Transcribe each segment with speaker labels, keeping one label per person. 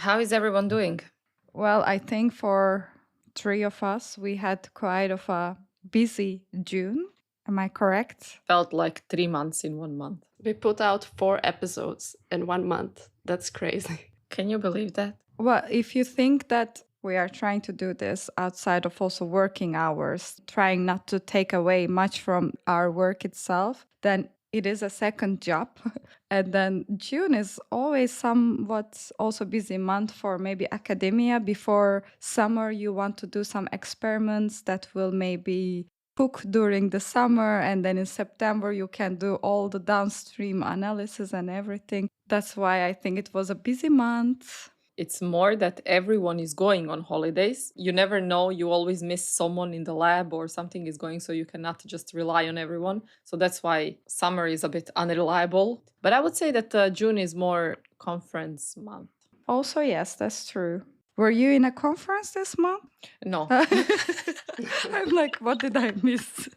Speaker 1: How is everyone doing?
Speaker 2: Well, I think for three of us, we had quite of a busy June. Am I correct?
Speaker 1: Felt like 3 months in 1 month.
Speaker 3: We put out 4 episodes in 1 month. That's crazy.
Speaker 1: Can you believe that?
Speaker 2: Well, if you think that we are trying to do this outside of also working hours, trying not to take away much from our work itself, then it is a second job. And then June is always somewhat also busy month for maybe academia. Before summer, you want to do some experiments that will maybe cook during the summer. And then in September, you can do all the downstream analysis and everything. That's why I think it was a busy month.
Speaker 1: It's more that everyone is going on holidays. You never know. You always miss someone in the lab or something is going, so you cannot just rely on everyone. So that's why summer is a bit unreliable. But I would say that June is more conference month.
Speaker 2: Also, yes, that's true. Were you in a conference this month?
Speaker 1: No.
Speaker 2: I'm like, what did I miss?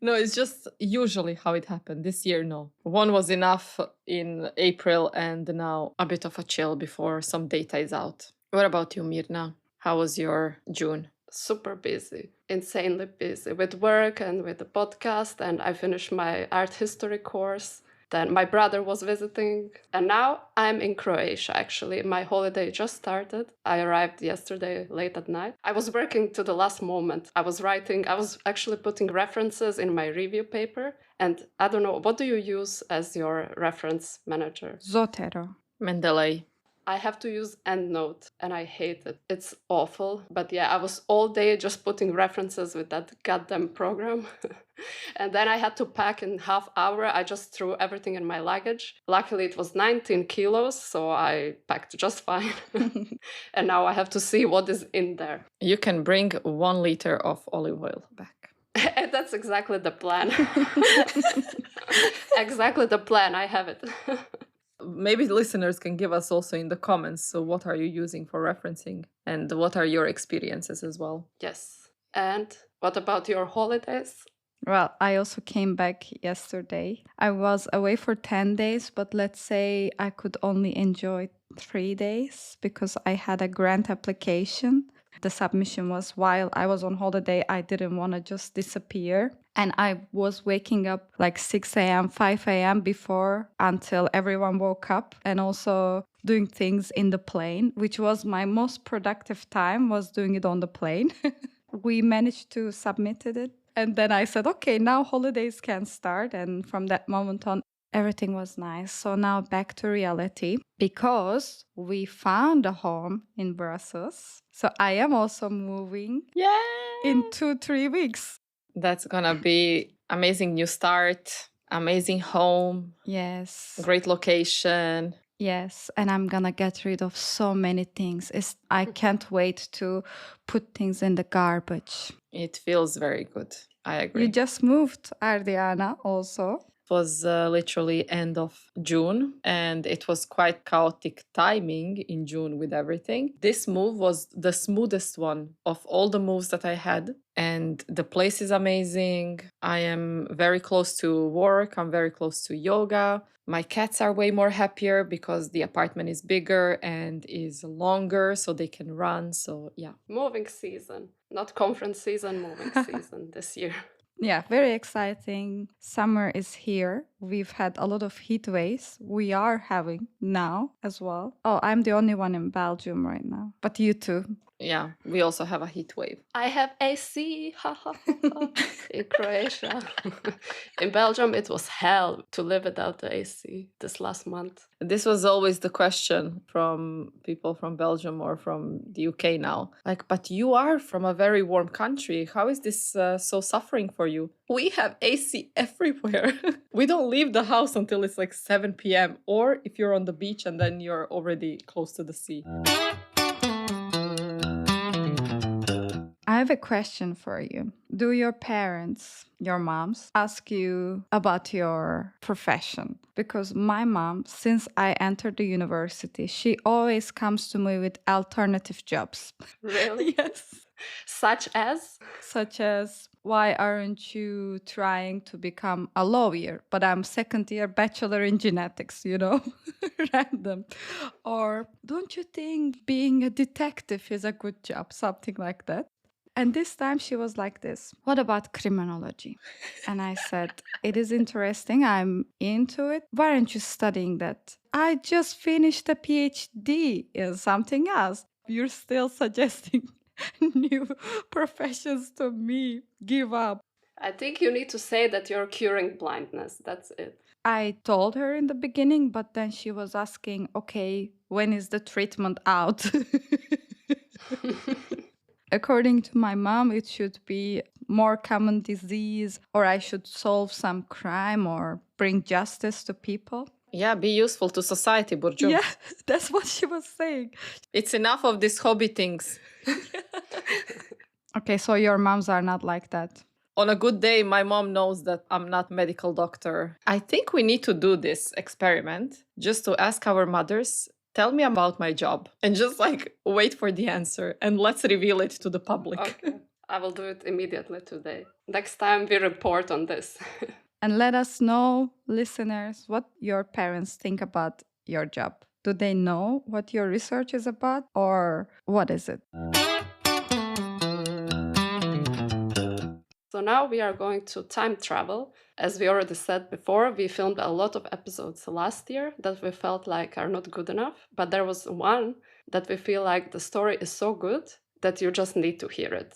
Speaker 1: No, it's just usually how it happened. This year, no. One was enough in April and now a bit of a chill before some data is out. What about you, Mirna? How was your June?
Speaker 3: Super busy, insanely busy with work and with the podcast. And I finished my art history course. Then my brother was visiting. And now I'm in Croatia, actually. My holiday just started. I arrived yesterday late at night. I was working to the last moment. I was actually putting references in my review paper. And I don't know, what do you use as your reference manager?
Speaker 2: Zotero.
Speaker 1: Mendeley.
Speaker 3: I have to use EndNote and I hate it. It's awful. But yeah, I was all day just putting references with that goddamn program. And then I had to pack in half hour. I just threw everything in my luggage. Luckily, it was 19 kilos, so I packed just fine. And now I have to see what is in there.
Speaker 1: You can bring 1 liter of olive oil back.
Speaker 3: And that's exactly the plan. Exactly the plan. I have it.
Speaker 1: Maybe listeners can give us also in the comments. So what are you using for referencing and what are your experiences as well?
Speaker 3: Yes. And what about your holidays?
Speaker 2: Well, I also came back yesterday. I was away for 10 days, but let's say I could only enjoy 3 days because I had a grant application. The submission was while I was on holiday. I didn't want to just disappear. And I was waking up like 6 a.m., 5 a.m. before until everyone woke up and also doing things in the plane, which was my most productive time, was doing it on the plane. We managed to submit it. And then I said, okay, now holidays can start. And from that moment on, everything was nice. So now back to reality because we found a home in Brussels. So I am also moving in 2-3 weeks.
Speaker 1: That's gonna be amazing new start, amazing home.
Speaker 2: Yes.
Speaker 1: Great location.
Speaker 2: Yes, and I'm gonna get rid of so many things. I can't wait to put things in the garbage.
Speaker 1: It feels very good. I agree.
Speaker 2: You just moved, Ardiana, also.
Speaker 1: It was literally end of June and it was quite chaotic timing in June with everything. This move was the smoothest one of all the moves that I had and the place is amazing. I am very close to work. I'm very close to yoga. My cats are way more happier because the apartment is bigger and is longer so they can run. So yeah.
Speaker 3: Moving season, not conference season, moving season this year.
Speaker 2: Yeah, very exciting. Summer is here. We've had a lot of heat waves. We are having now as well. Oh, I'm the only one in Belgium right now. But you too.
Speaker 1: Yeah, we also have a heat wave.
Speaker 3: I have AC in Croatia. In Belgium, it was hell to live without the AC this last month.
Speaker 1: This was always the question from people from Belgium or from the UK now. Like, but you are from a very warm country. How is this so suffering for you? We have AC everywhere. We don't leave the house until it's like 7 p.m. Or if you're on the beach and then you're already close to the sea.
Speaker 2: I have a question for you. Do your parents, your moms, ask you about your profession? Because my mom, since I entered the university, she always comes to me with alternative jobs.
Speaker 3: Really?
Speaker 2: Yes.
Speaker 3: Such as?
Speaker 2: Such as, why aren't you trying to become a lawyer? But I'm second year bachelor in genetics, random. Or don't you think being a detective is a good job? Something like that. And this time she was like this, what about criminology? And I said, it is interesting. I'm into it. Why aren't you studying that? I just finished a PhD in something else. You're still suggesting new professions to me. Give up.
Speaker 3: I think you need to say that you're curing blindness. That's it.
Speaker 2: I told her in the beginning, but then she was asking, okay, when is the treatment out? According to my mom, it should be more common disease, or I should solve some crime or bring justice to people.
Speaker 1: Yeah, be useful to society, Burcu.
Speaker 2: Yeah, that's what she was saying.
Speaker 1: It's enough of these hobby things.
Speaker 2: Okay, so your moms are not like that.
Speaker 1: On a good day, my mom knows that I'm not medical doctor. I think we need to do this experiment just to ask our mothers, tell me about my job, and just wait for the answer and let's reveal it to the public.
Speaker 3: Okay, I will do it immediately today. Next time we report on this.
Speaker 2: And let us know, listeners, what your parents think about your job. Do they know what your research is about, or what is it?
Speaker 3: So now we are going to time travel. As we already said before, we filmed a lot of episodes last year that we felt like are not good enough. But there was one that we feel like the story is so good that you just need to hear it.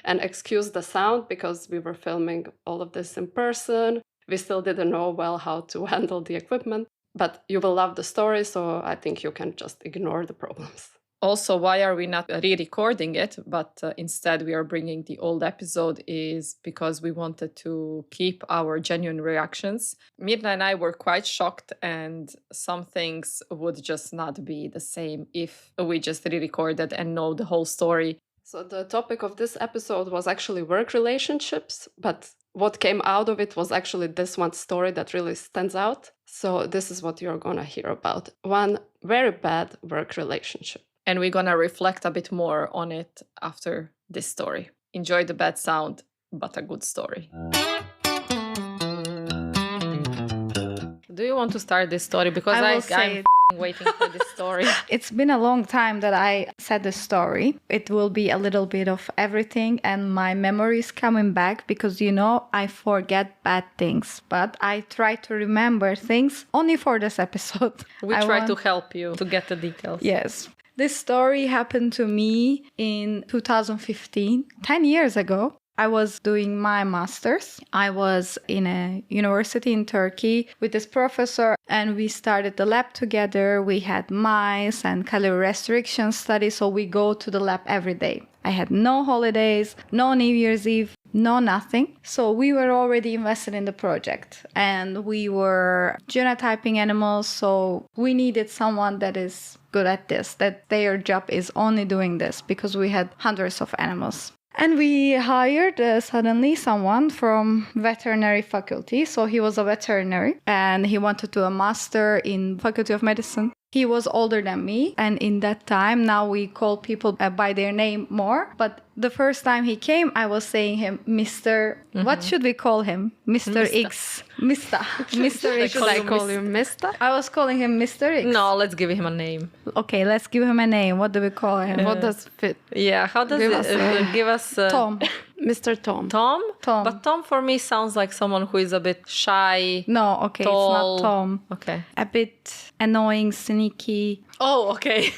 Speaker 3: And excuse the sound because we were filming all of this in person. We still didn't know well how to handle the equipment. But you will love the story, so I think you can just ignore the problems.
Speaker 1: Also, why are we not re-recording it, but instead we are bringing the old episode is because we wanted to keep our genuine reactions. Mirna and I were quite shocked, and some things would just not be the same if we just re-recorded and know the whole story.
Speaker 3: So the topic of this episode was actually work relationships, but what came out of it was actually this one story that really stands out. So this is what you're going to hear about. One very bad work relationship.
Speaker 1: And we're going to reflect a bit more on it after this story. Enjoy the bad sound, but a good story. Do you want to start this story? Because I'm waiting for this story.
Speaker 2: It's been a long time that I said the story. It will be a little bit of everything, and my memory is coming back because, I forget bad things. But I try to remember things only for this episode.
Speaker 1: We try to help you to get the details.
Speaker 2: Yes. This story happened to me in 2015, 10 years ago. I was doing my master's. I was in a university in Turkey with this professor, and we started the lab together. We had mice and calorie restriction studies, so we go to the lab every day. I had no holidays, no New Year's Eve, no nothing. So we were already invested in the project, and we were genotyping animals, so we needed someone that is good at this, that their job is only doing this, because we had hundreds of animals. And we hired suddenly someone from veterinary faculty. So he was a veterinary and he wanted to do a master in Faculty of Medicine. He was older than me. And in that time, now we call people by their name more. But the first time he came, I was saying him, Mr. What should we call him? Mr. X. Mr. X.
Speaker 3: Should I call you Mr.?
Speaker 2: I was calling him Mr. X.
Speaker 1: No, let's give him a name.
Speaker 2: Okay, let's give him a name. What do we call him?
Speaker 3: What does fit?
Speaker 1: Yeah, how does give us
Speaker 2: Tom.
Speaker 3: Mr. Tom.
Speaker 1: Tom?
Speaker 2: Tom.
Speaker 1: But Tom for me sounds like someone who is a bit shy.
Speaker 2: No, okay,
Speaker 1: tall.
Speaker 2: it's not Tom.
Speaker 1: Okay.
Speaker 2: A bit annoying, sneaky.
Speaker 1: Oh, okay.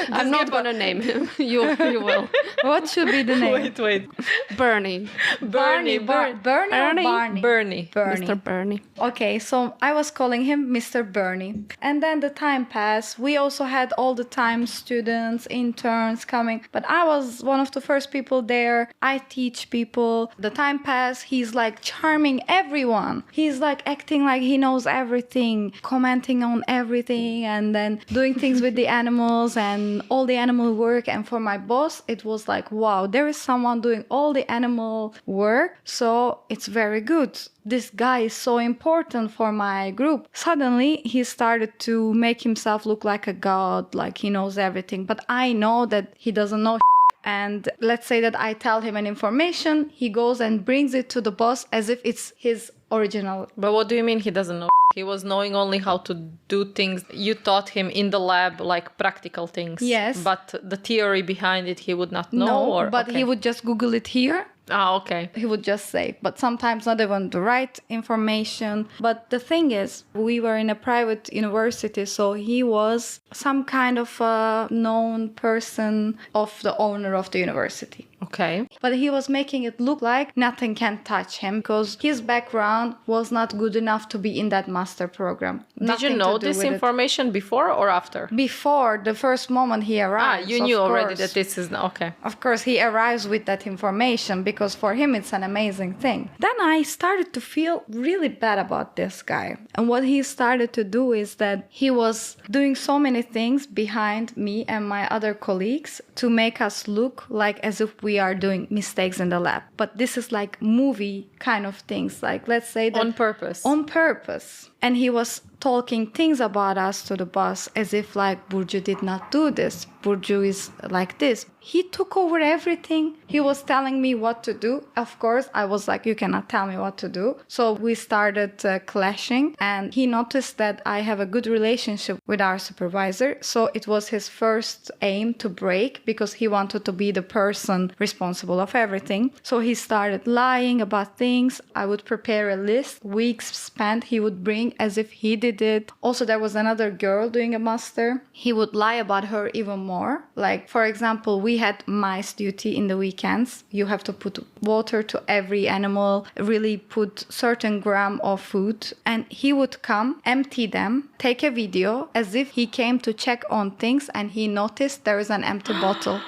Speaker 3: I'm not going to name him. You will.
Speaker 2: What should be the name?
Speaker 1: Wait.
Speaker 3: Bernie.
Speaker 1: Bernie.
Speaker 2: Bernie or Barney?
Speaker 1: Bernie.
Speaker 3: Mr. Bernie.
Speaker 2: Okay, so I was calling him Mr. Bernie. And then the time passed. We also had all the time students, interns coming. But I was one of the first people there. I teach people. The time passed. He's like charming everyone. He's like acting like he knows everything, commenting on everything, and then doing things with the animals and all the animal work. And for my boss, it was like, wow, there is someone doing all the animal work. So it's very good. This guy is so important for my group. Suddenly, he started to make himself look like a god, like he knows everything. But I know that he doesn't know. And let's say that I tell him an information, he goes and brings it to the boss as if it's his original.
Speaker 1: But what do you mean he doesn't know? He was knowing only how to do things. You taught him in the lab, like practical things.
Speaker 2: Yes.
Speaker 1: But the theory behind it, he would not know?
Speaker 2: No,
Speaker 1: or
Speaker 2: but he would just Google it here.
Speaker 1: Ah, okay.
Speaker 2: He would just say, but sometimes not even the right information. But the thing is, we were in a private university, so he was some kind of a known person of the owner of the university.
Speaker 1: Okay.
Speaker 2: But he was making it look like nothing can touch him because his background was not good enough to be in that master program.
Speaker 1: Did you know this information before or after?
Speaker 2: Before, the first moment he arrives.
Speaker 1: You knew already that this is... Okay.
Speaker 2: Of course, he arrives with that information because for him it's an amazing thing. Then I started to feel really bad about this guy. And what he started to do is that he was doing so many things behind me and my other colleagues to make us look like as if we are doing mistakes in the lab. But this is like movie kind of things. Like, let's say that...
Speaker 1: On purpose.
Speaker 2: On purpose. And he was talking things about us to the boss as if like Burcu did not do this. Burcu is like this. He took over everything. He was telling me what to do. Of course, I was like, you cannot tell me what to do. So we started clashing and he noticed that I have a good relationship with our supervisor. So it was his first aim to break because he wanted to be the person responsible of everything. So he started lying about things. I would prepare a list, weeks spent, he would bring as if he did it. Also, there was another girl doing a master. He would lie about her even more. Like, for example, we had mice duty in the weekends. You have to put water to every animal, really put certain gram of food. And he would come, empty them, take a video as if he came to check on things and he noticed there is an empty bottle.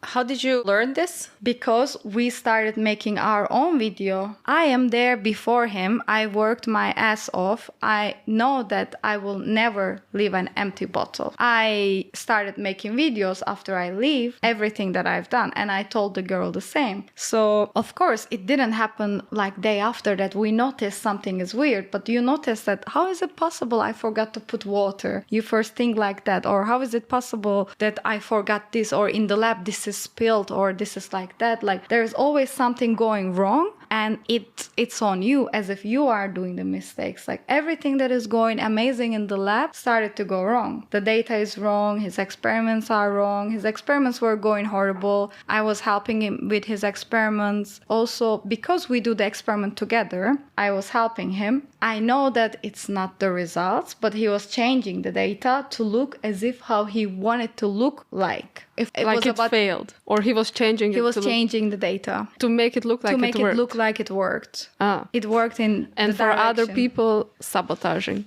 Speaker 1: How did you learn this?
Speaker 2: Because we started making our own video. I am there before him. I worked my ass off. I know that I will never leave an empty bottle. I started making videos after I leave, everything that I've done. And I told the girl the same. So, of course, it didn't happen like day after that we noticed something is weird. But you notice that how is it possible I forgot to put water? You first think like that. Or how is it possible that I forgot this? Or in the lab this is spilled or this is like that. Like there's always something going wrong and it's on you as if you are doing the mistakes. Like everything that is going amazing in the lab started to go wrong. The data is wrong, his experiments are wrong, his experiments were going horrible. I was helping him with his experiments. Also, because we do the experiment together, I was helping him. I know that it's not the results, but he was changing the data to look as if how he wanted to look like.
Speaker 3: If it like was it failed, or he was changing.
Speaker 2: He was changing the data
Speaker 3: to make it look like
Speaker 2: it worked. To make it look like it worked. It worked in
Speaker 3: and for other people, sabotaging.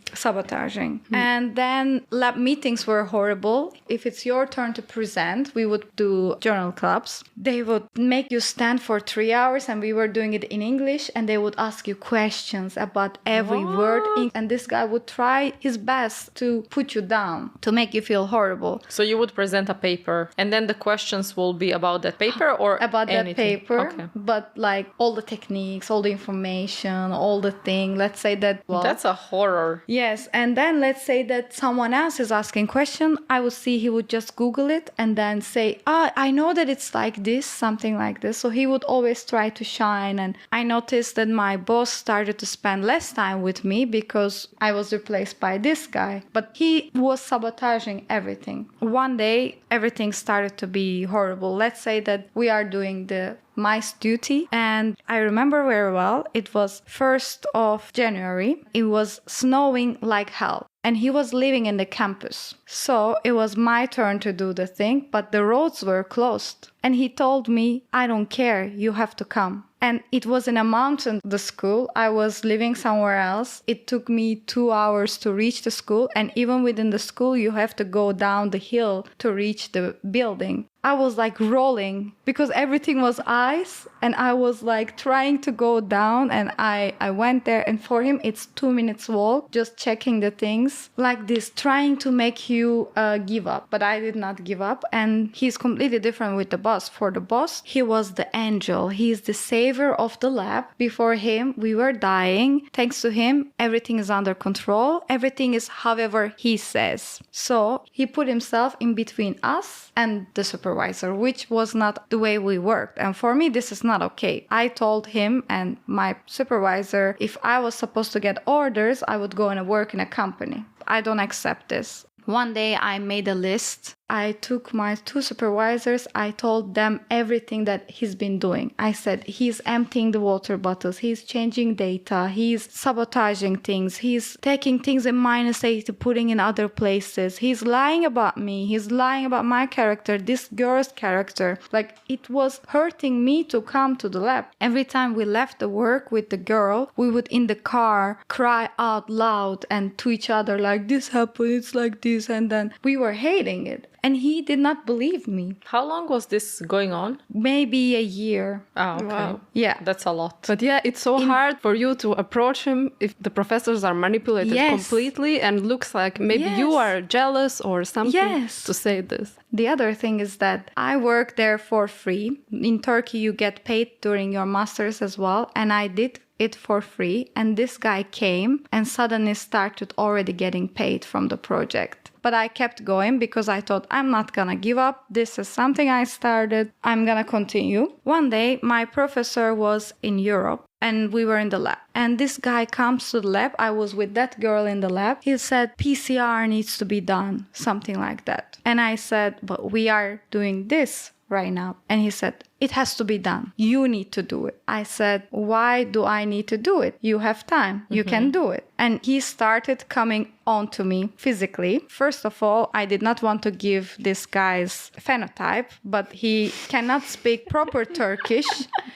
Speaker 2: And then lab meetings were horrible. If it's your turn to present, we would do journal clubs. They would make you stand for 3 hours, and we were doing it in English. And they would ask you questions about every word, and this guy would try his best to put you down, to make you feel horrible.
Speaker 1: So you would present a paper. And then the questions will be about that paper or
Speaker 2: about
Speaker 1: anything?
Speaker 2: That paper, okay. But like all the techniques, all the information, all the thing. Let's say that...
Speaker 1: Well, that's a horror.
Speaker 2: Yes. And then let's say that someone else is asking question. I would see he would just Google it and then say, I know that it's like this, something like this. So he would always try to shine. And I noticed that my boss started to spend less time with me because I was replaced by this guy. But he was sabotaging everything. One day, everything started to be horrible. Let's say that we are doing the mice duty, and I remember very well, it was 1st of January. It was snowing like hell. And he was living in the campus. So it was my turn to do the thing, but the roads were closed. And he told me, I don't care, you have to come. And it was in a mountain, the school. I was living somewhere else. It took me 2 hours to reach the school. And even within the school, you have to go down the hill to reach the building. I was like rolling because everything was ice and I was like trying to go down, and I went there, and for him it's 2 minutes walk, just checking the things like this, trying to make you give up. But I did not give up, and he's completely different with the boss. For the boss, he was the angel. He's the savior of the lab. Before him, we were dying. Thanks to him, everything is under control. Everything is however he says. So he put himself in between us and the supervisor. supervisor, which was not the way we worked. And for me, this is not okay. I told him and my supervisor, if I was supposed to get orders, I would go and work in a company. I don't accept this. One day I made a list. I took my 2 supervisors. I told them everything that he's been doing. I said, he's emptying the water bottles. He's changing data. He's sabotaging things. He's taking things in -8, putting in other places. He's lying about me. He's lying about my character, this girl's character. Like, it was hurting me to come to the lab. Every time we left the work with the girl, we would in the car cry out loud and to each other like, this happened, it's like this. And then we were hating it. And he did not believe me.
Speaker 1: How long was this going on?
Speaker 2: Maybe a year.
Speaker 1: Oh, okay.
Speaker 3: Wow.
Speaker 2: Yeah.
Speaker 1: That's a lot.
Speaker 3: But yeah, it's so hard for you to approach him if the professors are manipulated completely and looks like maybe you are jealous or something to say this.
Speaker 2: The other thing is that I work there for free. In Turkey, you get paid during your master's as well. And I did it for free. And this guy came and suddenly started already getting paid from the project. But I kept going because I thought, I'm not gonna give up. This is something I started. I'm gonna continue. One day, my professor was in Europe and we were in the lab. And this guy comes to the lab. I was with that girl in the lab. He said, PCR needs to be done, something like that. And I said, but we are doing this right now. And he said, it has to be done. You need to do it. I said, why do I need to do it? You have time. You can do it. And he started coming on to me physically. First of all, I did not want to give this guy's phenotype, but he cannot speak proper Turkish.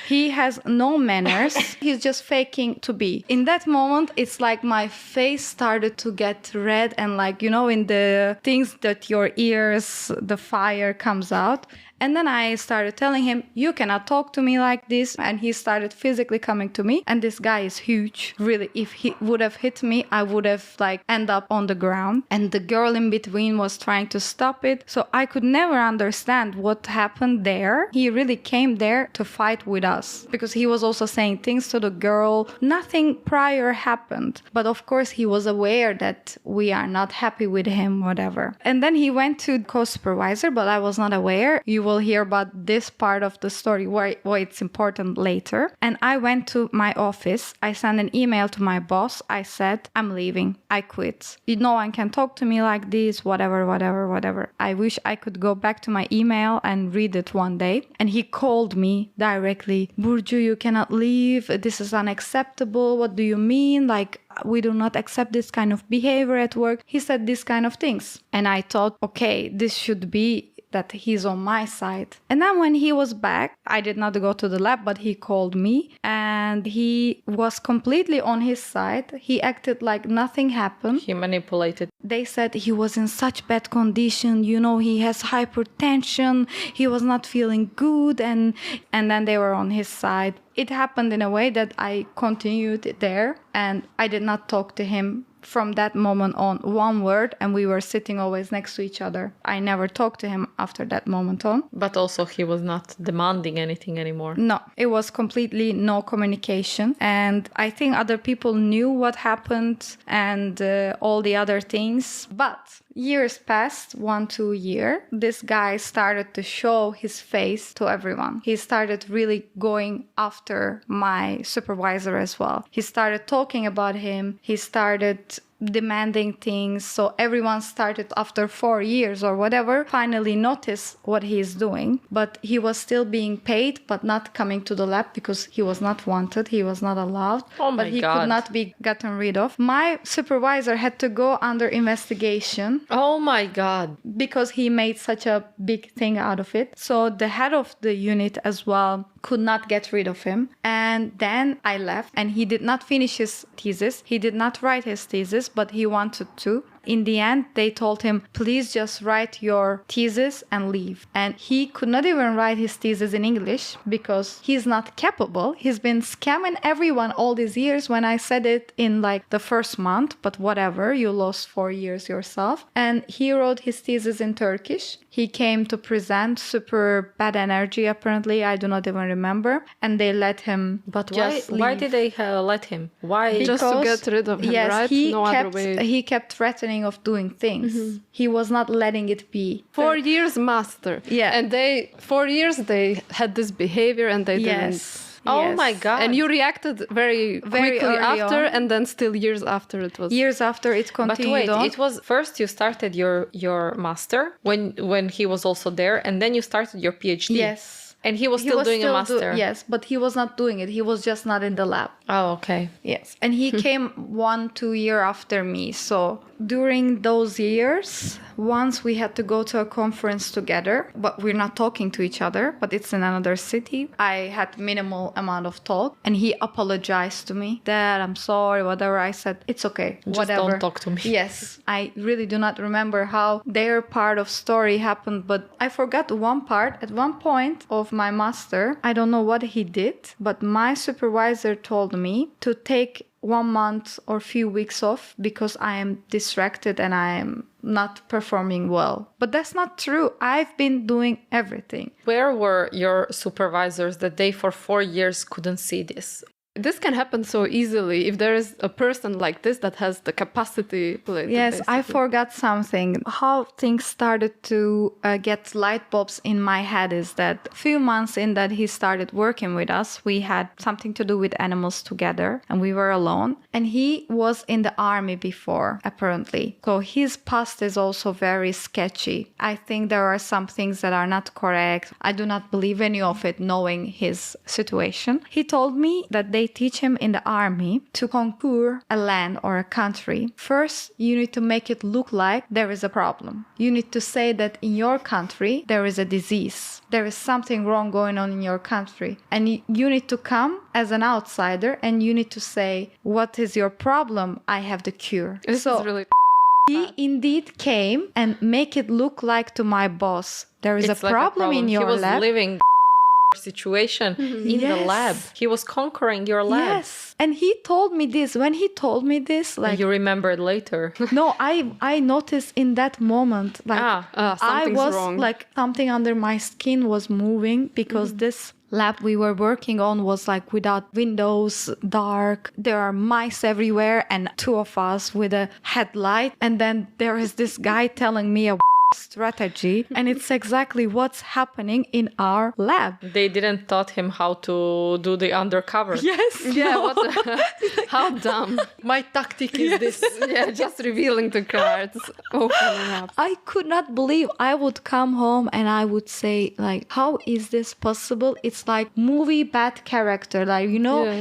Speaker 2: He has no manners. He's just faking to be. In that moment, it's like my face started to get red and like, you know, in the things that your ears, the fire comes out. And then I started telling him, you cannot talk to me like this. And he started physically coming to me. And this guy is huge. Really, if he would have hit me, I would have like end up on the ground. And the girl in between was trying to stop it. So I could never understand what happened there. He really came there to fight with us. Because he was also saying things to the girl. Nothing prior happened. But of course, he was aware that we are not happy with him, whatever. And then he went to co-supervisor, but I was not aware. You will hear about this part of the story, why it's important later. And I went to my office. I sent an email to my boss. I said, I'm leaving. I quit. No one can talk to me like this, whatever. I wish I could go back to my email and read it one day. And he called me directly. Burcu, you cannot leave. This is unacceptable. What do you mean? Like, we do not accept this kind of behavior at work. He said these kind of things. And I thought, okay, this should be that he's on my side. And then when he was back, I did not go to the lab, but he called me and he was completely on his side. He acted like nothing happened.
Speaker 1: He manipulated.
Speaker 2: They said he was in such bad condition, you know, he has hypertension, he was not feeling good, and then they were on his side. It happened in a way that I continued there and I did not talk to him from that moment on, one word, and we were sitting always next to each other. I never talked to him after that moment on.
Speaker 1: But also he was not demanding anything anymore.
Speaker 2: No, it was completely no communication. And I think other people knew what happened and all the other things. But years passed, 1-2 years. This guy started to show his face to everyone. He started really going after my supervisor as well. He started talking about him. He started demanding things. So everyone started after 4 years or whatever, finally notice what he is doing. But he was still being paid, but not coming to the lab because he was not wanted. He was not allowed.
Speaker 1: Oh my
Speaker 2: but he
Speaker 1: God.
Speaker 2: could not be gotten rid of. My supervisor had to go under investigation.
Speaker 1: Oh my God.
Speaker 2: Because he made such a big thing out of it. So the head of the unit as well could not get rid of him. And then I left and he did not finish his thesis. He did not write his thesis, but he wanted to. In the end, they told him, please just write your thesis and leave. And he could not even write his thesis in English because he's not capable. He's been scamming everyone all these years when I said it in like the first month, but whatever, you lost 4 years yourself. And he wrote his thesis in Turkish. He came to present, super bad energy apparently, I do not even remember. And they let him
Speaker 1: But
Speaker 2: just
Speaker 1: why
Speaker 2: leave.
Speaker 1: did they let him? Why?
Speaker 3: Just to get rid of him,
Speaker 2: Yes,
Speaker 3: right?
Speaker 2: he
Speaker 3: No
Speaker 2: kept,
Speaker 3: other way.
Speaker 2: he kept threatening happening of doing things. He was not letting it be.
Speaker 3: 4 years master.
Speaker 2: Yeah.
Speaker 3: And 4 years they had this behavior and they didn't.
Speaker 1: Oh my God.
Speaker 3: And you reacted very quickly
Speaker 2: early
Speaker 3: after,
Speaker 2: on.
Speaker 3: and then still years after it was.
Speaker 2: Years after it
Speaker 1: But
Speaker 2: continued
Speaker 1: wait,
Speaker 2: on.
Speaker 1: it was first you started your master when he was also there, and then you started your PhD.
Speaker 2: Yes.
Speaker 1: And he was still doing a master.
Speaker 2: Yes, but he was not doing it. He was just not in the lab.
Speaker 1: Oh, okay.
Speaker 2: Yes. And he came 1-2 years after me. So during those years, once we had to go to a conference together, but we're not talking to each other, but it's in another city. I had minimal amount of talk and he apologized to me. Dad, I'm sorry, whatever. I said, it's okay.
Speaker 1: Just
Speaker 2: whatever.
Speaker 1: don't talk to me.
Speaker 2: Yes. I really do not remember how their part of story happened, but I forgot one part. At one point of my master, I don't know what he did, but my supervisor told me to take 1 month or few weeks off because I am distracted and I am not performing well. But that's not true. I've been doing everything.
Speaker 1: Where were your supervisors that they for 4 years couldn't see this?
Speaker 3: This can happen so easily if there is a person like this that has the capacity.
Speaker 2: Yes, I forgot something. How things started to get light bulbs in my head is that a few months in that he started working with us, we had something to do with animals together and we were alone. And he was in the army before, apparently. So his past is also very sketchy. I think there are some things that are not correct. I do not believe any of it knowing his situation. He told me that they teach him in the army to conquer a land or a country. First, you need to make it look like there is a problem. You need to say that in your country, there is a disease. There is something wrong going on in your country. And you need to come as an outsider and you need to say, what is your problem? I have the cure.
Speaker 3: This is really...
Speaker 2: He indeed came and make it look like to my boss, there is
Speaker 1: It's
Speaker 2: a
Speaker 1: like
Speaker 2: problem in your
Speaker 1: He was
Speaker 2: lab.
Speaker 1: living situation in the lab. He was conquering your lab.
Speaker 2: Yes. And he told me this. When he told me this, like...
Speaker 1: And you remembered later.
Speaker 2: No, I noticed in that moment, like, I
Speaker 3: something's
Speaker 2: was
Speaker 3: wrong.
Speaker 2: like, something under my skin was moving because this lab we were working on was like without windows, dark. There are mice everywhere and 2 of us with a headlight. And then there is this guy telling me a strategy, and it's exactly what's happening in our lab.
Speaker 1: They didn't taught him how to do the undercover.
Speaker 2: Yes.
Speaker 3: Yeah, how dumb.
Speaker 1: My tactic is this.
Speaker 3: Yeah, just revealing the cards, opening up.
Speaker 2: I could not believe I would come home and I would say, like, how is this possible? It's like movie bad character. Like,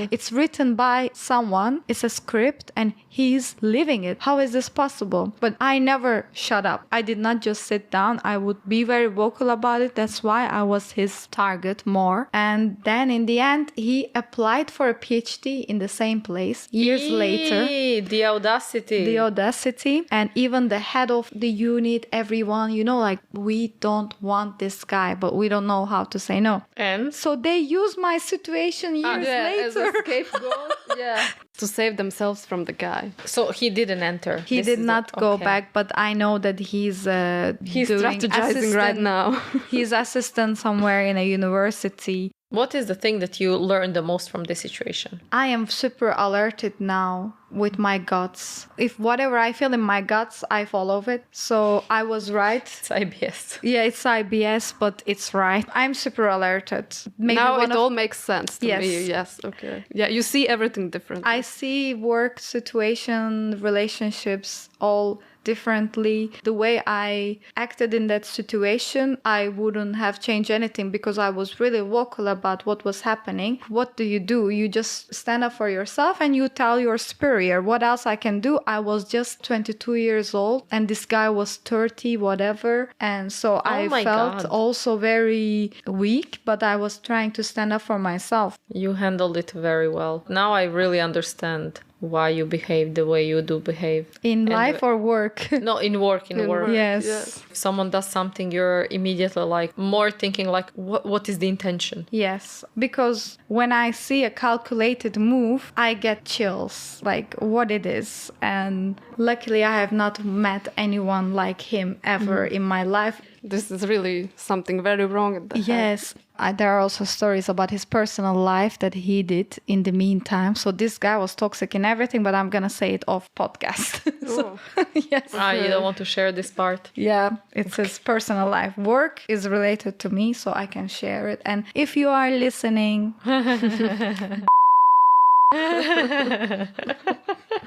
Speaker 2: it's written by someone, it's a script, and he's living it. How is this possible? But I never shut up. I did not just sit down. I would be very vocal about it. That's why I was his target more. And then in the end, he applied for a PhD in the same place years later.
Speaker 1: The audacity.
Speaker 2: The audacity. And even the head of the unit, everyone, like, we don't want this guy, but we don't know how to say no.
Speaker 1: And
Speaker 2: so they use my situation years later.
Speaker 3: As a scapegoat. Yeah. To save themselves from the guy.
Speaker 1: So he didn't enter.
Speaker 2: He did not go back, but I know that he's
Speaker 3: strategizing right now.
Speaker 2: He's assistant somewhere in a university.
Speaker 1: What is the thing that you learned the most from this situation?
Speaker 2: I am super alerted now with my guts. If whatever I feel in my guts, I follow it. So I was right.
Speaker 1: It's IBS.
Speaker 2: Yeah, it's IBS, but it's right. I'm super alerted.
Speaker 3: Maybe now it all makes sense to me. Yes, okay. Yeah, you see everything different.
Speaker 2: I see work situation, relationships, all differently. The way I acted in that situation, I wouldn't have changed anything because I was really vocal about what was happening. What do? You just stand up for yourself and you tell your superior. What else I can do? I was just 22 years old and this guy was 30, whatever. And so I felt also very weak, but I was trying to stand up for myself.
Speaker 1: You handled it very well. Now I really understand why you behave the way you do behave.
Speaker 2: In life or work?
Speaker 1: No, in work.
Speaker 2: Yes.
Speaker 1: If someone does something, you're immediately like more thinking like, what is the intention?
Speaker 2: Yes, because when I see a calculated move, I get chills, like what it is. And luckily I have not met anyone like him ever in my life.
Speaker 3: This is really something very wrong at the
Speaker 2: Yes. There are also stories about his personal life that he did in the meantime. So this guy was toxic in everything, but I'm gonna say it off podcast. So, yes.
Speaker 1: You don't want to share this part?
Speaker 2: Yeah, it's his personal life. Work is related to me, so I can share it. And if you are listening,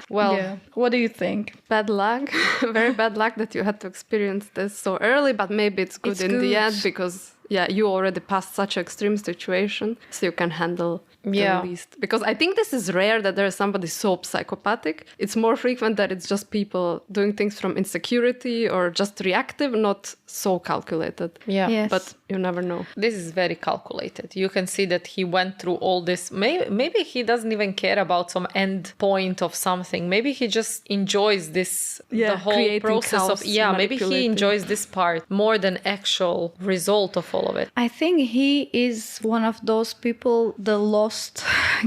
Speaker 2: well, what do you think?
Speaker 3: Bad luck. Very bad luck that you had to experience this so early, but maybe it's good the end because you already passed such an extreme situation, so you can handle the least. Because I think this is rare that there is somebody so psychopathic. It's more frequent that it's just people doing things from insecurity or just reactive, not so calculated.
Speaker 1: Yeah.
Speaker 2: Yes.
Speaker 3: But you never know.
Speaker 1: This is very calculated. You can see that he went through all this. Maybe he doesn't even care about some end point of something. Maybe he just enjoys this, the whole process of, maybe he enjoys this part more than actual result of all of it.
Speaker 2: I think he is one of those people, the lost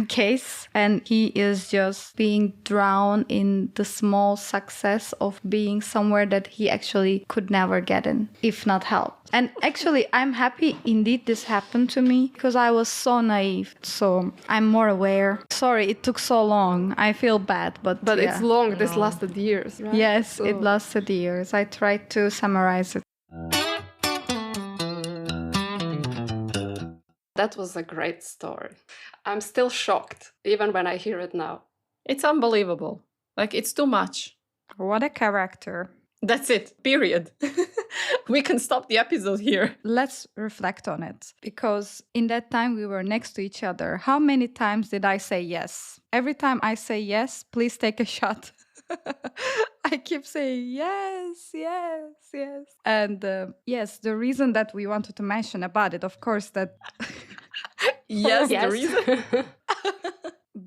Speaker 2: case, and he is just being drowned in the small success of being somewhere that he actually could never get in, if not help. And actually, I'm happy indeed this happened to me because I was so naive. So I'm more aware. Sorry, it took so long. I feel bad, but
Speaker 3: it's long. This lasted years, right?
Speaker 2: Yes, it lasted years. I tried to summarize it.
Speaker 3: That was a great story. I'm still shocked, even when I hear it now.
Speaker 1: It's unbelievable. Like, it's too much.
Speaker 2: What a character.
Speaker 1: That's it. Period. We can stop the episode here.
Speaker 2: Let's reflect on it. Because in that time we were next to each other. How many times did I say yes? Every time I say yes, please take a shot. I keep saying yes, yes, yes. And yes, the reason that we wanted to mention about it, of course, that...
Speaker 1: yes, the reason.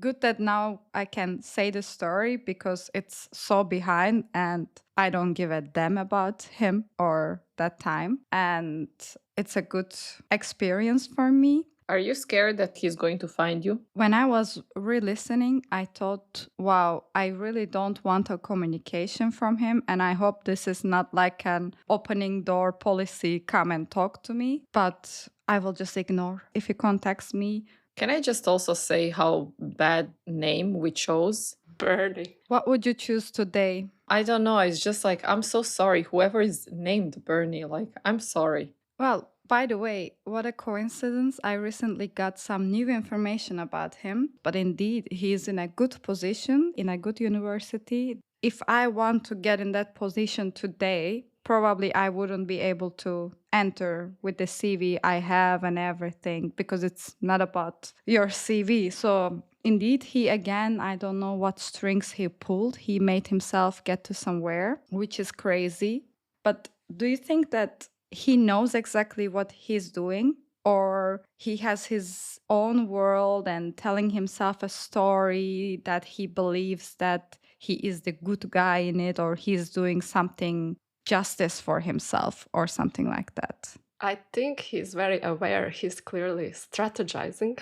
Speaker 2: Good that now I can say the story because it's so behind and I don't give a damn about him or that time. And it's a good experience for me.
Speaker 1: Are you scared that he's going to find you?
Speaker 2: When I was re-listening, I thought, wow, I really don't want a communication from him. And I hope this is not like an opening door policy, come and talk to me. But I will just ignore. If he contacts me.
Speaker 1: Can I just also say how bad name we chose?
Speaker 3: Bernie.
Speaker 2: What would you choose today?
Speaker 1: I don't know. It's just like, I'm so sorry. Whoever is named Bernie, like, I'm sorry.
Speaker 2: Well, by the way, what a coincidence. I recently got some new information about him. But indeed, he is in a good position, in a good university. If I want to get in that position today, probably I wouldn't be able to enter with the CV I have and everything because it's not about your CV. So indeed, he again, I don't know what strings he pulled. He made himself get to somewhere, which is crazy. But do you think that he knows exactly what he's doing? Or he has his own world and telling himself a story that he believes that he is the good guy in it, or he's doing something justice for himself or something like that?
Speaker 3: I think he's very aware. He's clearly strategizing.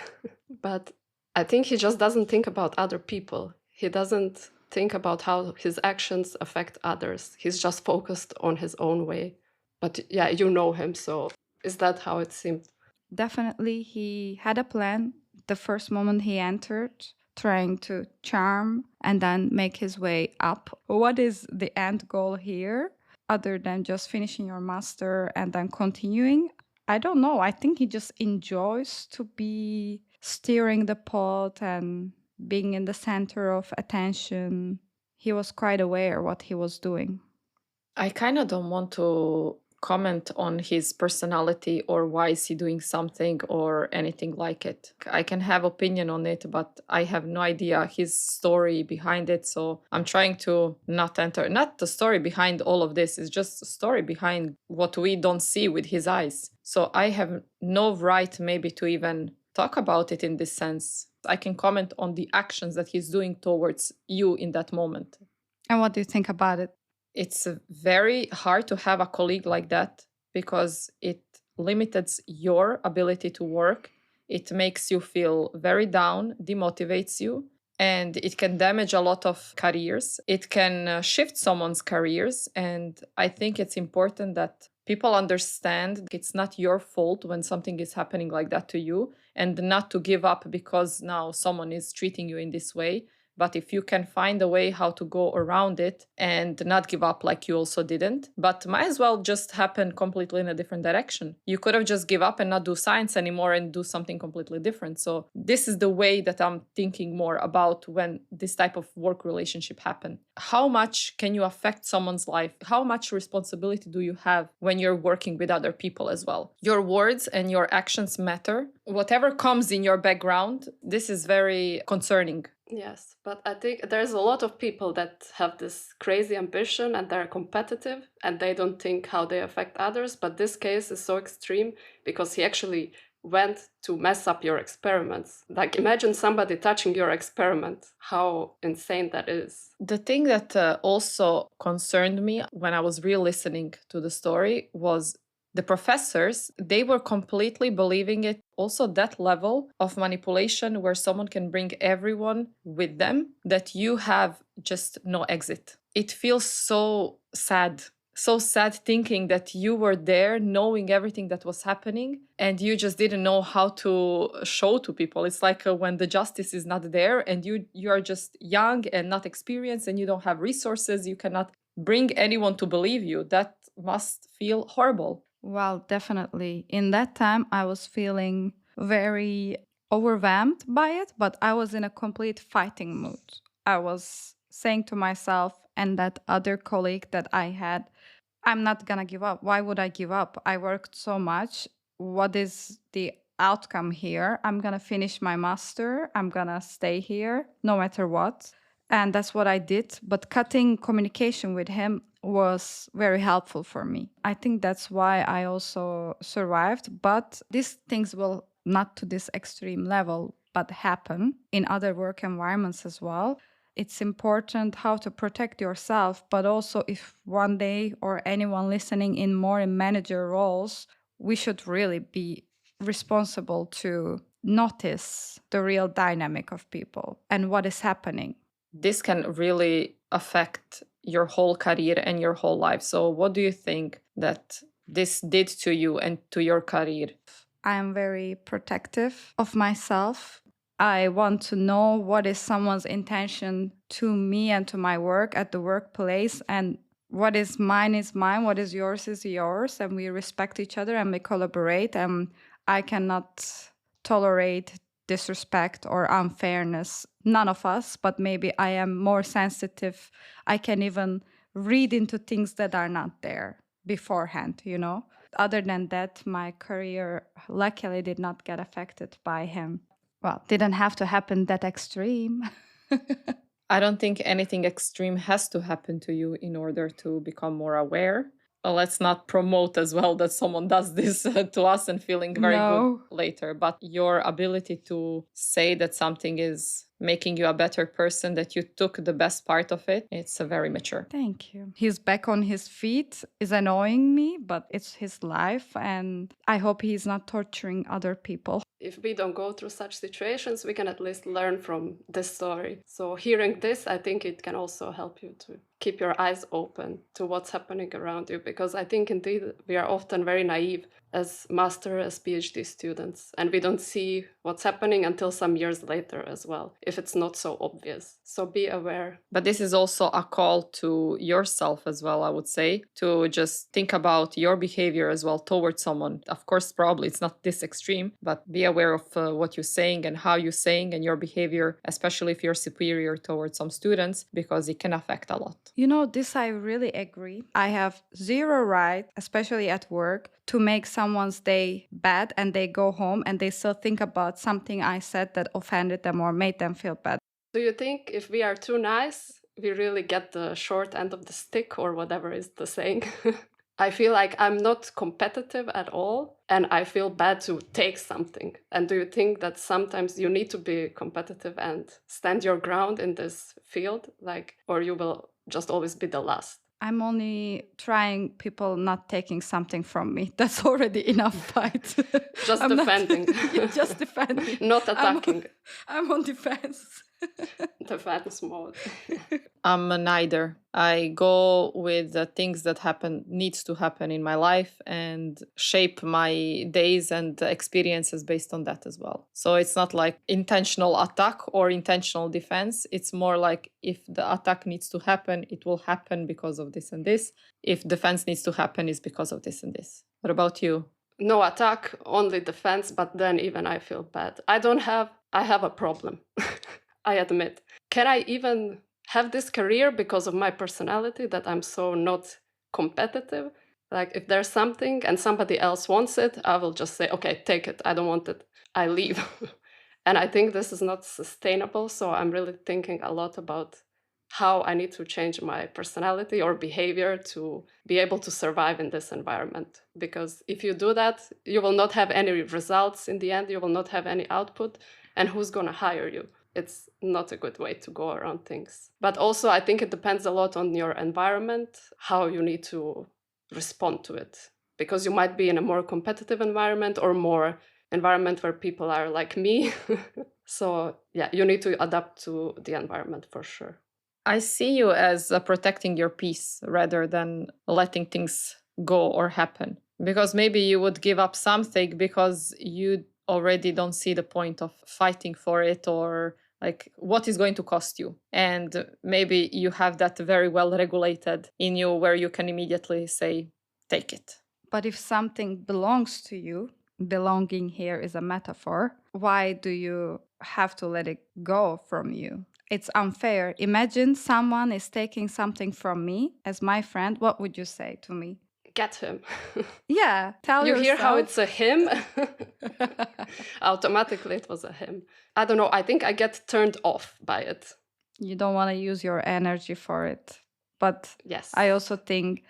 Speaker 3: But I think he just doesn't think about other people. He doesn't think about how his actions affect others. He's just focused on his own way. But yeah, you know him, so is that how it seemed?
Speaker 2: Definitely, he had a plan the first moment he entered, trying to charm and then make his way up. What is the end goal here? Other than just finishing your master and then continuing? I don't know. I think he just enjoys to be steering the pot and being in the center of attention. He was quite aware what he was doing.
Speaker 1: I kind of don't want to comment on his personality or why is he doing something or anything like it. I can have opinion on it, but I have no idea his story behind it. So I'm trying to not enter, not the story behind all of this, it's just the story behind what we don't see with his eyes. So I have no right maybe to even talk about it in this sense. I can comment on the actions that he's doing towards you in that moment.
Speaker 2: And what do you think about it?
Speaker 1: It's very hard to have a colleague like that because it limits your ability to work. It makes you feel very down, demotivates you, and it can damage a lot of careers. It can shift someone's careers. And I think it's important that people understand it's not your fault when something is happening like that to you, and not to give up because now someone is treating you in this way. But if you can find a way how to go around it and not give up like you also didn't, but might as well just happen completely in a different direction. You could have just give up and not do science anymore and do something completely different. So this is the way that I'm thinking more about when this type of work relationship happen. How much can you affect someone's life? How much responsibility do you have when you're working with other people as well? Your words and your actions matter. Whatever comes in your background, this is very concerning.
Speaker 3: Yes, but I think there's a lot of people that have this crazy ambition and they're competitive and they don't think how they affect others. But this case is so extreme because he actually went to mess up your experiments. Like, imagine somebody touching your experiment, how insane that is.
Speaker 1: The thing that also concerned me when I was re-listening to the story was the professors, they were completely believing it. Also, that level of manipulation where someone can bring everyone with them, that you have just no exit. It feels so sad. So sad thinking that you were there knowing everything that was happening and you just didn't know how to show to people. It's like when the justice is not there and you are just young and not experienced and you don't have resources, you cannot bring anyone to believe you. That must feel horrible.
Speaker 2: Well, definitely. In that time, I was feeling very overwhelmed by it, but I was in a complete fighting mood. I was saying to myself and that other colleague that I had, I'm not going to give up. Why would I give up? I worked so much. What is the outcome here? I'm going to finish my master. I'm going to stay here no matter what. And that's what I did. But cutting communication with him was very helpful for me. I think that's why I also survived. But these things will not to this extreme level, but happen in other work environments as well. It's important how to protect yourself, but also if one day or anyone listening in more in manager roles, we should really be responsible to notice the real dynamic of people and what is happening.
Speaker 1: This can really affect your whole career and your whole life. So what do you think that this did to you and to your career?
Speaker 2: I am very protective of myself. I want to know what is someone's intention to me and to my work at the workplace, and what is mine, what is yours, and we respect each other and we collaborate, and I cannot tolerate disrespect or unfairness. None of us, but maybe I am more sensitive. I can even read into things that are not there beforehand, Other than that, my career luckily did not get affected by him. Well, didn't have to happen that extreme.
Speaker 1: I don't think anything extreme has to happen to you in order to become more aware. Let's not promote as well that someone does this to us and feeling very good later. But your ability to say that something is making you a better person, that you took the best part of it, it's very mature.
Speaker 2: Thank you. He's back on his feet is annoying me, but it's his life, and I hope he's not torturing other people.
Speaker 3: If we don't go through such situations, we can at least learn from this story. So hearing this, I think it can also help you to keep your eyes open to what's happening around you, because I think indeed we are often very naive as master, as PhD students, and we don't see what's happening until some years later as well, if it's not so obvious. So be aware.
Speaker 1: But this is also a call to yourself as well, I would say, to just think about your behavior as well towards someone. Of course, probably it's not this extreme, but be aware of what you're saying and how you're saying and your behavior, especially if you're superior towards some students, because it can affect a lot.
Speaker 2: This I really agree. I have zero right, especially at work, to make someone's day bad and they go home and they still think about something I said that offended them or made them feel bad.
Speaker 3: Do you think if we are too nice, we really get the short end of the stick, or whatever is the saying? I feel like I'm not competitive at all, and I feel bad to take something. And do you think that sometimes you need to be competitive and stand your ground in this field, or you will just always be the last?
Speaker 2: I'm only trying people not taking something from me. That's already enough fight.
Speaker 3: Just defending.
Speaker 2: Just defending.
Speaker 3: Not attacking.
Speaker 2: I'm on defense.
Speaker 3: Defense mode.
Speaker 1: I'm a neither. I go with the things that needs to happen in my life and shape my days and experiences based on that as well. So it's not like intentional attack or intentional defense. It's more like if the attack needs to happen, it will happen because of this and this. If defense needs to happen, is because of this and this. What about you?
Speaker 3: No attack, only defense, but then even I feel bad. I have a problem. I admit. Can I even have this career because of my personality, that I'm so not competitive? Like if there's something and somebody else wants it, I will just say, okay, take it. I don't want it. I leave. And I think this is not sustainable. So I'm really thinking a lot about how I need to change my personality or behavior to be able to survive in this environment. Because if you do that, you will not have any results in the end. You will not have any output. And who's going to hire you? It's not a good way to go around things. But also, I think it depends a lot on your environment, how you need to respond to it. Because you might be in a more competitive environment or more environment where people are like me. So yeah, you need to adapt to the environment for sure.
Speaker 1: I see you as protecting your peace rather than letting things go or happen. Because maybe you would give up something because you already don't see the point of fighting for it, or like what is going to cost you. And maybe you have that very well regulated in you where you can immediately say, take it.
Speaker 2: But if something belongs to you, belonging here is a metaphor, why do you have to let it go from you? It's unfair. Imagine someone is taking something from me as my friend. What would you say to me?
Speaker 3: Get him.
Speaker 2: Yeah, tell
Speaker 3: you
Speaker 2: yourself.
Speaker 3: hear how it's a him? Automatically it was a him. I don't know. I think I get turned off by it.
Speaker 2: You don't want to use your energy for it. But
Speaker 3: yes,
Speaker 2: I also think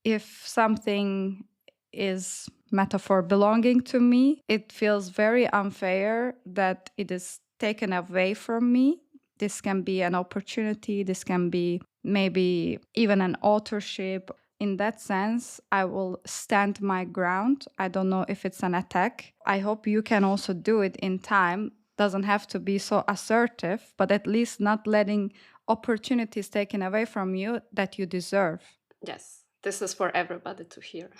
Speaker 2: if something is metaphor belonging to me, it feels very unfair that it is taken away from me. This can be an opportunity. This can be maybe even an authorship. In that sense, I will stand my ground. I don't know if it's an attack. I hope you can also do it in time. Doesn't have to be so assertive, but at least not letting opportunities taken away from you that you deserve.
Speaker 3: Yes, this is for everybody to hear.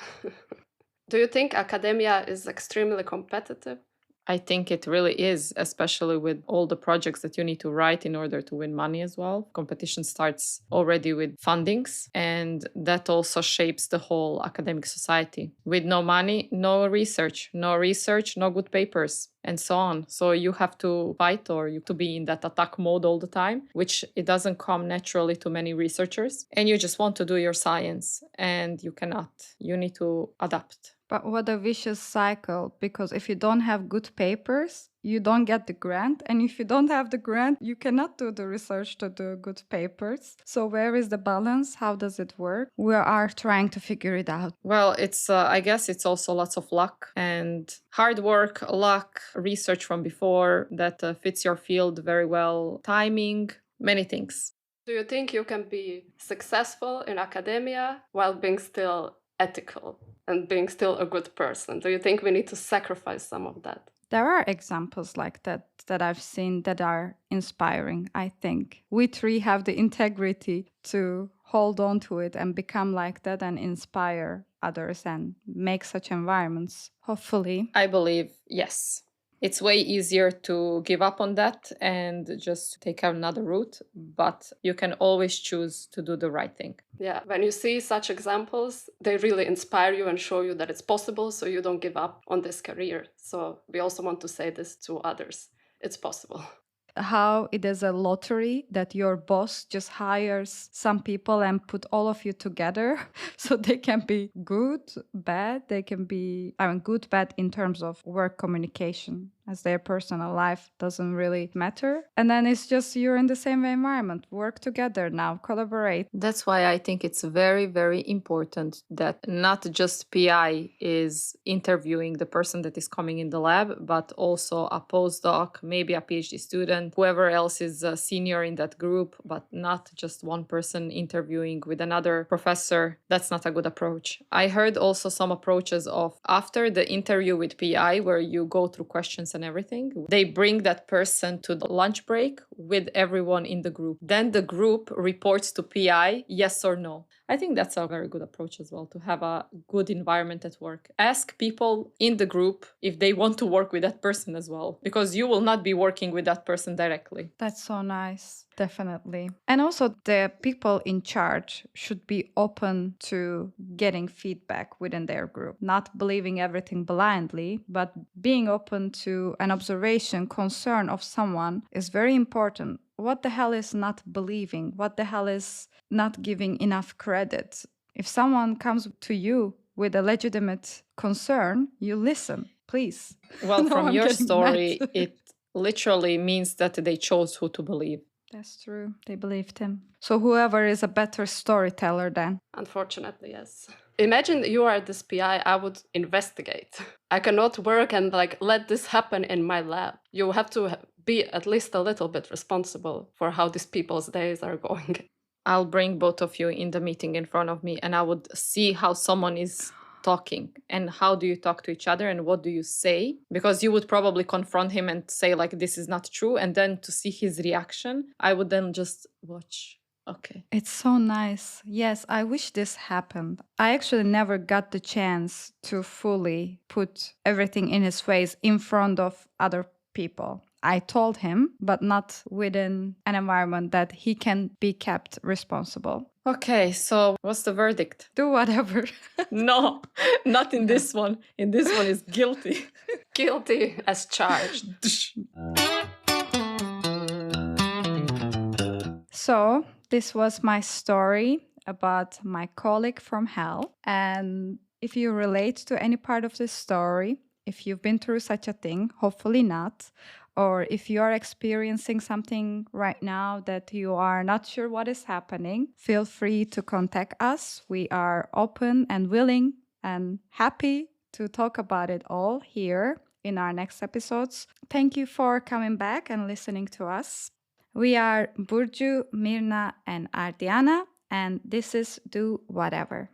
Speaker 3: Do you think academia is extremely competitive?
Speaker 1: I think it really is, especially with all the projects that you need to write in order to win money as well. Competition starts already with fundings, and that also shapes the whole academic society. With no money, no research, no good papers, and so on. So you have to fight, or you have to be in that attack mode all the time, which it doesn't come naturally to many researchers. And you just want to do your science, and you cannot. You need to adapt.
Speaker 2: But what a vicious cycle, because if you don't have good papers, you don't get the grant. And if you don't have the grant, you cannot do the research to do good papers. So where is the balance? How does it work? We are trying to figure it out.
Speaker 1: Well, it's I guess it's also lots of luck and hard work, luck, research from before that fits your field very well, timing, many things.
Speaker 3: Do you think you can be successful in academia while being still ethical and being still a good person? Do you think we need to sacrifice some of that?
Speaker 2: There are examples like that I've seen that are inspiring, I think. We three have the integrity to hold on to it and become like that and inspire others and make such environments, hopefully.
Speaker 1: I believe, yes. It's way easier to give up on that and just take another route, but you can always choose to do the right thing.
Speaker 3: Yeah, when you see such examples, they really inspire you and show you that it's possible, so you don't give up on this career. So we also want to say this to others. It's possible.
Speaker 2: How it is a lottery that your boss just hires some people and put all of you together so they can be good, bad. They can be, good, bad in terms of work communication, as their personal life doesn't really matter. And then it's just you're in the same environment. Work together now, collaborate.
Speaker 1: That's why I think it's very, very important that not just PI is interviewing the person that is coming in the lab, but also a postdoc, maybe a PhD student, whoever else is a senior in that group, but not just one person interviewing with another professor. That's not a good approach. I heard also some approaches of after the interview with PI where you go through questions and everything. They bring that person to the lunch break with everyone in the group. Then the group reports to PI, yes or no. I think that's a very good approach as well, to have a good environment at work. Ask people in the group if they want to work with that person as well, because you will not be working with that person directly.
Speaker 2: That's so nice. Definitely. And also, the people in charge should be open to getting feedback within their group, not believing everything blindly, but being open to an observation, concern of someone is very important. What the hell is not believing? What the hell is not giving enough credit? If someone comes to you with a legitimate concern, you listen, please.
Speaker 1: Well,
Speaker 2: No,
Speaker 1: from
Speaker 2: I'm
Speaker 1: your
Speaker 2: getting
Speaker 1: story,
Speaker 2: mad.
Speaker 1: it literally means that they chose who to believe.
Speaker 2: That's true. They believed him. So whoever is a better storyteller then.
Speaker 3: Unfortunately, yes. Imagine you are this PI, I would investigate. I cannot work and let this happen in my lab. You have to be at least a little bit responsible for how these people's days are going.
Speaker 1: I'll bring both of you in the meeting in front of me, and I would see how someone is talking and how do you talk to each other and what do you say, because you would probably confront him and say this is not true, and then to see his reaction, I would then just watch. Okay.
Speaker 2: It's so nice. Yes, I wish this happened. I actually never got the chance to fully put everything in his face in front of other people. I told him, but not within an environment that he can be kept responsible.
Speaker 1: Okay, so what's the verdict?
Speaker 2: Do whatever.
Speaker 1: No, not in this one. In this one is guilty.
Speaker 3: Guilty as charged.
Speaker 2: So, this was my story about my colleague from hell. And if you relate to any part of this story, if you've been through such a thing, hopefully not, or if you are experiencing something right now that you are not sure what is happening, feel free to contact us. We are open and willing and happy to talk about it all here in our next episodes. Thank you for coming back and listening to us. We are Burcu, Mirna, and Ardiana, and this is Do Whatever.